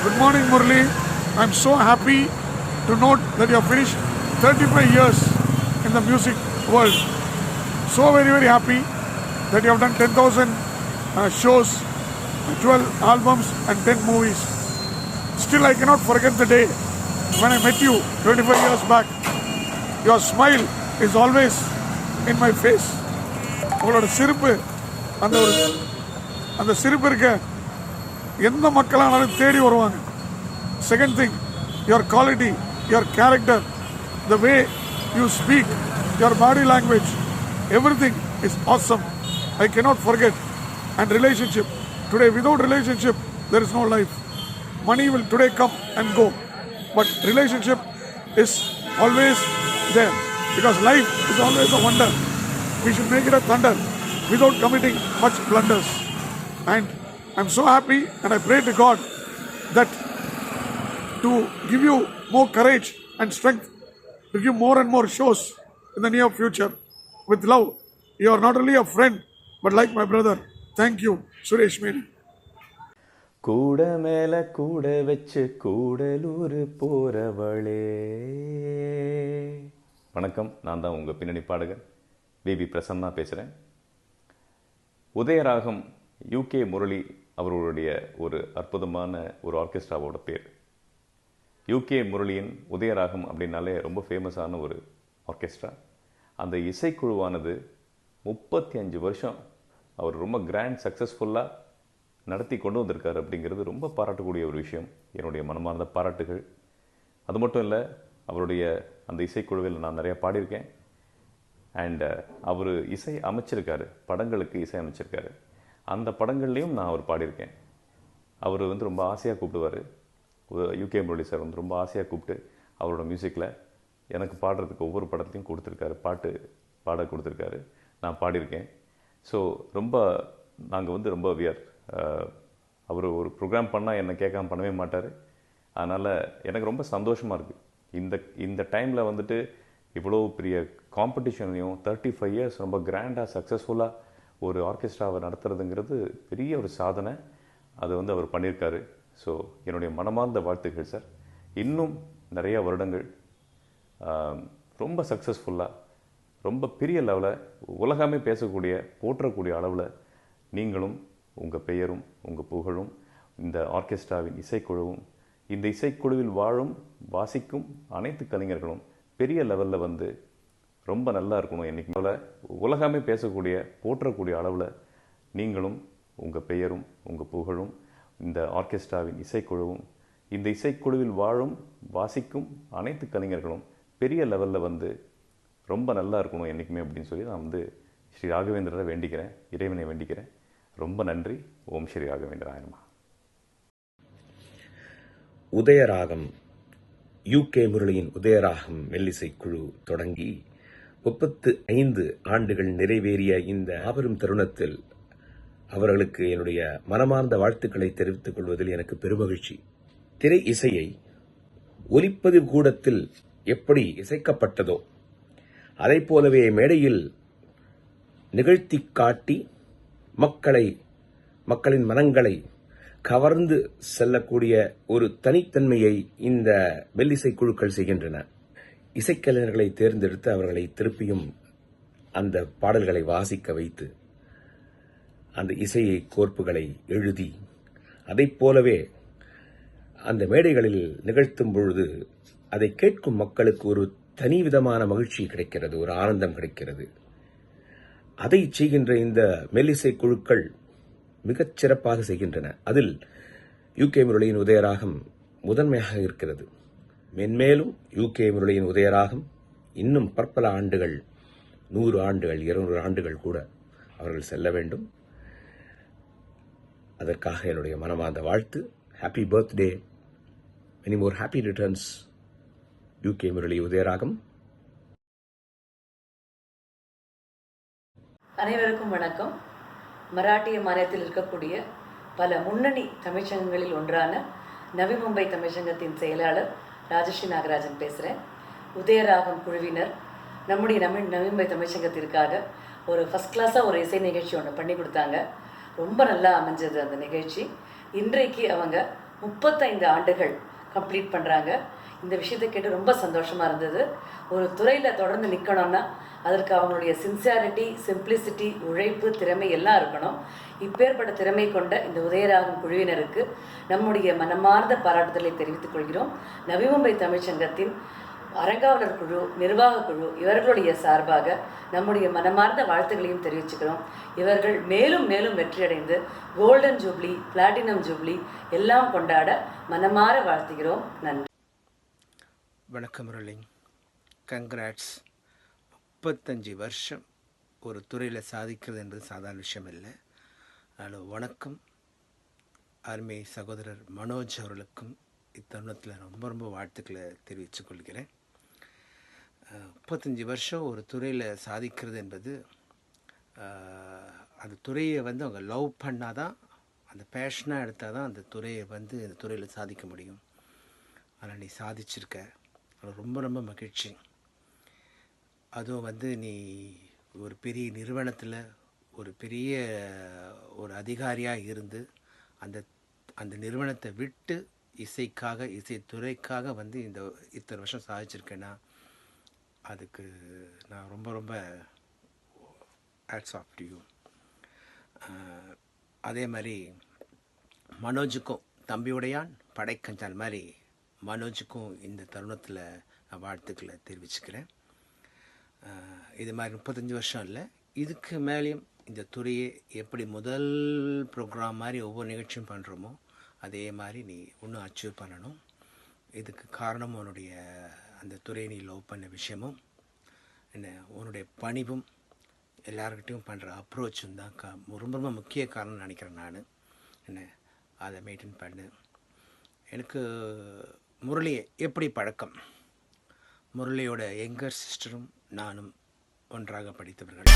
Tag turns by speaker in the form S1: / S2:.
S1: Good morning, Murli. I'm so happy to note that you have finished 35 years in the music world. So very, very happy that you have done 10,000 shows, 12 albums and 10 movies. Still, I cannot forget the day when I met you 25 years back. Your smile is always in my face. உங்களோட சிரிப்பு அந்த சிரிப்பு இருக்க எந்த மக்களானாலும் தேடி வருவாங்க. Second thing, your quality, your character, the way you speak, your body language, everything is awesome. I cannot forget. And relationship. Today, without relationship, there is no life. Money will today come and go. But relationship is always there. Because life is always a wonder. We should make it a thunder without committing much blunders. And I'm so happy and I pray to God that to give you more courage and strength to give more and more shows in the near future. With love, you are not only a friend but like my brother. Thank you, Suresh Menon.
S2: கூட மேல கூட வச்சு கூடலூர் போறவளே. வணக்கம், நான் தான் உங்கள் பின்னணி பாடகர் பிபி பிரசன்னா பேசுகிறேன். உதயராகம் யூகே முரளி அவர்களுடைய ஒரு அற்புதமான ஒரு ஆர்கெஸ்ட்ராவோட பேர். யூகே முரளியின் உதயராகம் அப்படின்னாலே ரொம்ப ஃபேமஸான ஒரு ஆர்கெஸ்ட்ரா. அந்த இசைக்குழுவானது 35 வருஷம் அவர் ரொம்ப கிராண்ட் சக்ஸஸ்ஃபுல்லாக நடத்தி கொண்டு வந்திருக்காரு அப்படிங்கிறது ரொம்ப பாராட்டக்கூடிய ஒரு விஷயம். என்னுடைய மனமார்ந்த பாராட்டுகள். அது மட்டும் இல்லை, அவருடைய அந்த இசைக்குழுவில் நான் நிறையா பாடியிருக்கேன். அண்ட் அவர் இசை அமைச்சிருக்காரு, படங்களுக்கு இசை அமைச்சிருக்காரு. அந்த படங்கள்லேயும் நான் அவர் பாடியிருக்கேன். அவர் ரொம்ப ஆசையாக கூப்பிடுவார். யூகே முரளி சார் ரொம்ப ஆசையாக கூப்பிட்டு அவரோட மியூசிக்கில் எனக்கு பாடுறதுக்கு ஒவ்வொரு படத்துலையும் கொடுத்துருக்காரு, பாட்டு பாட கொடுத்துருக்காரு. நான் பாடியிருக்கேன். ஸோ ரொம்ப நாங்கள் ரொம்ப வியர். அவர் ஒரு ப்ரோக்ராம் பண்ணால் என்னை கேட்காம பண்ணவே மாட்டார். அதனால் எனக்கு ரொம்ப சந்தோஷமாக இருக்குது. இந்த டைமில் இவ்வளோ பெரிய காம்படிஷன்லையும் 35 இயர்ஸ் ரொம்ப கிராண்டாக சக்ஸஸ்ஃபுல்லாக ஒரு ஆர்கெஸ்ட்ராவை நடத்துறதுங்கிறது பெரிய ஒரு சாதனை. அது அவர் பண்ணியிருக்காரு. ஸோ என்னுடைய மனமார்ந்த வாழ்த்துக்கள் சார். இன்னும் நிறைய வருடங்கள் ரொம்ப சக்ஸஸ்ஃபுல்லாக ரொம்ப பெரிய லெவலில் உலகமே பேசக்கூடிய போற்றக்கூடிய அளவில் நீங்களும் உங்கள் பெயரும் உங்கள் புகழும் இந்த ஆர்கெஸ்ட்ராவின் இசைக்குழுவும் இந்த இசைக்குழுவில் வாழும் வாசிக்கும் அனைத்து கலைஞர்களும் பெரிய லெவலில் ரொம்ப நல்லா இருக்கணும். என்றைக்கு போல் உலகமே பேசக்கூடிய போற்றக்கூடிய அளவில் நீங்களும் உங்கள் பெயரும் உங்கள் புகழும் இந்த ஆர்கெஸ்ட்ராவின் இசைக்குழுவும் இந்த இசைக்குழுவில் வாழும் வாசிக்கும் அனைத்து கலைஞர்களும் பெரிய லெவலில் ரொம்ப நல்லா இருக்கணும் என்றைக்குமே அப்படின்னு சொல்லி நான் ஸ்ரீ ராகவேந்திரரை வேண்டிக்கிறேன், இறைவனை வேண்டிக்கிறேன். ரொம்ப நன்றி. ஓம் ஸ்ரீ ராகவேந்திராய நமஹ.
S3: உதயராகம் யூகே முரளியின் உதயராகம் மெல்லிசை குழு தொடங்கி 35 ஆண்டுகள் நிறைவேறிய இந்த மாபெரும் தருணத்தில் அவர்களுக்கு என்னுடைய மனமார்ந்த வாழ்த்துக்களை தெரிவித்துக் கொள்வதில் எனக்கு பெருமகிழ்ச்சி. திரை இசையை ஒலிப்பதிவு கூடத்தில் எப்படி இசைக்கப்பட்டதோ அதைப் போலவே மேடையில் நிகழ்த்தி காட்டி மக்களின் மனங்களை கவர்ந்து செல்லக்கூடிய ஒரு தனித்தன்மையை இந்த மெல்லிசை குழுக்கள் செய்கின்றன. இசைக்கலைஞர்களை தேர்ந்தெடுத்து அவர்களை திருப்பியும் அந்த பாடல்களை வாசிக்க வைத்து அந்த இசையை கோர்ப்புகளை எழுதி அதைப் போலவே அந்த மேடைகளில் நிகழ்த்தும் பொழுது அதை கேட்கும் மக்களுக்கு ஒரு தனிவிதமான மகிழ்ச்சி கிடைக்கிறது, ஒரு ஆனந்தம் கிடைக்கிறது. அதை செய்கின்ற இந்த மெல்லிசை குழுக்கள் மிகச் சிறப்பாக செய்கின்றன. அதில் யூகே முரளியின் உதயராகம் முதன்மையாக இருக்கிறது. மென்மேலும் யூகே முரளியின் உதயராகம் இன்னும் பற்பல ஆண்டுகள், 100 ஆண்டுகள் 200 ஆண்டுகள் கூட அவர்கள் செல்ல வேண்டும். அதற்காக என்னுடைய மனமார்ந்த வாழ்த்து. Happy birthday, many more happy returns UK Murali Udayaragam.
S4: அனைவருக்கும் வணக்கம். மராட்டிய மாநிலத்தில் இருக்கக்கூடிய பல முன்னணி தமிழ்ச்சங்கங்களில் ஒன்றான நவி மும்பை தமிழ்ச்சங்கத்தின் செயலாளர் ராஜஸ்ரீ நாகராஜன் பேசுகிறேன். உதயராகம் குழுவினர் நம்முடைய நவி மும்பை தமிழ்ச்சங்கத்திற்காக ஒரு ஃபஸ்ட் கிளாஸாக ஒரு இசை நிகழ்ச்சி ஒன்று பண்ணி கொடுத்தாங்க. ரொம்ப நல்லா அமைஞ்சது அந்த நிகழ்ச்சி. இன்றைக்கு அவங்க 35 ஆண்டுகள் கம்ப்ளீட் பண்ணுறாங்க. இந்த விஷயத்தை கேட்டு ரொம்ப சந்தோஷமாக இருந்தது. ஒரு துறையில் தொடர்ந்து நிற்கணும்னா அதற்கு அவங்களுடைய சின்சியாரிட்டி, சிம்பிளிசிட்டி, உழைப்பு, திறமை எல்லாம் இருக்கணும். இப்பேற்பட்ட திறமை கொண்ட இந்த உதயராகம் குழுவினருக்கு நம்முடைய மனமார்ந்த பாராட்டுதலை தெரிவித்துக் கொள்கிறோம். நவி மும்பை தமிழ்ச்சங்கத்தின் அரங்காவலர் குழு, நிர்வாக குழு இவர்களுடைய சார்பாக நம்முடைய மனமார்ந்த வாழ்த்துக்களையும் தெரிவிச்சுக்கிறோம். இவர்கள் மேலும் மேலும் வெற்றியடைந்து கோல்டன் ஜூப்ளி, பிளாட்டினம் ஜூப்ளி எல்லாம் கொண்டாட மனமாற வாழ்த்துகிறோம். நன்றி.
S5: வணக்கம் முரளி, கங்க்ராட்ஸ். 35 வருஷம் ஒரு துறையில் சாதிக்கிறது என்பது சாதாரண விஷயம் இல்லை. அதனால் வணக்கம். அருமை சகோதரர் மனோஜ் அவர்களுக்கும் இத்தருணத்தில் ரொம்ப ரொம்ப வாழ்த்துக்களை தெரிவித்துக் கொள்கிறேன். 35 வருஷம் ஒரு துறையில் சாதிக்கிறது என்பது அந்த துறையை அவங்க லவ் பண்ணால் தான், அந்த பேஷனாக எடுத்தால் தான் அந்த துறையை இந்த துறையில் சாதிக்க முடியும். ஆனால் நீ சாதிச்சிருக்க, அது ரொம்ப ரொம்ப மகிழ்ச்சி. அதுவும் நீ ஒரு பெரிய நிறுவனத்தில் ஒரு பெரிய ஒரு அதிகாரியாக இருந்து அந்த நிறுவனத்தை விட்டு இசைக்காக, இசைத்துறைக்காக இத்தனை வருஷம் சாதிச்சிருக்கேன்னா அதுக்கு நான் ரொம்ப ரொம்ப ஹேட்ஸ் ஆஃப் டு யூ. அதே மாதிரி மனோஜுக்கும், தம்பியுடையான் படைக்கஞ்சால் மாதிரி மனோஜுக்கும் இந்த தருணத்தில் வாழ்த்துக்களை தெரிவிச்சுக்கிறேன். இது மாதிரி 35 வருஷம் இல்லை, இதுக்கு மேலேயும் இந்த துறையை எப்படி முதல் ப்ரோக்ராம் மாதிரி ஒவ்வொரு நிகழ்ச்சியும் பண்ணுறோமோ அதே மாதிரி நீ இன்னும் அச்சீவ் பண்ணணும். இதுக்கு காரணம் உன்னுடைய அந்த துறையை நீ லவ் பண்ண விஷயமும் உன்னுடைய பணிவும் எல்லாருக்கிட்டையும் பண்ணுற அப்ரோச்சும் தான் ரொம்ப ரொம்ப முக்கிய காரணம்னு நினைக்கிறேன் நான். அதை மெயின்டைன் பண்ணு. எனக்கு முரளி எப்படி பழக்கம், முரளியோட யங்கர் சிஸ்டரும் நானும் ஒன்றாக படித்தவர்கள்.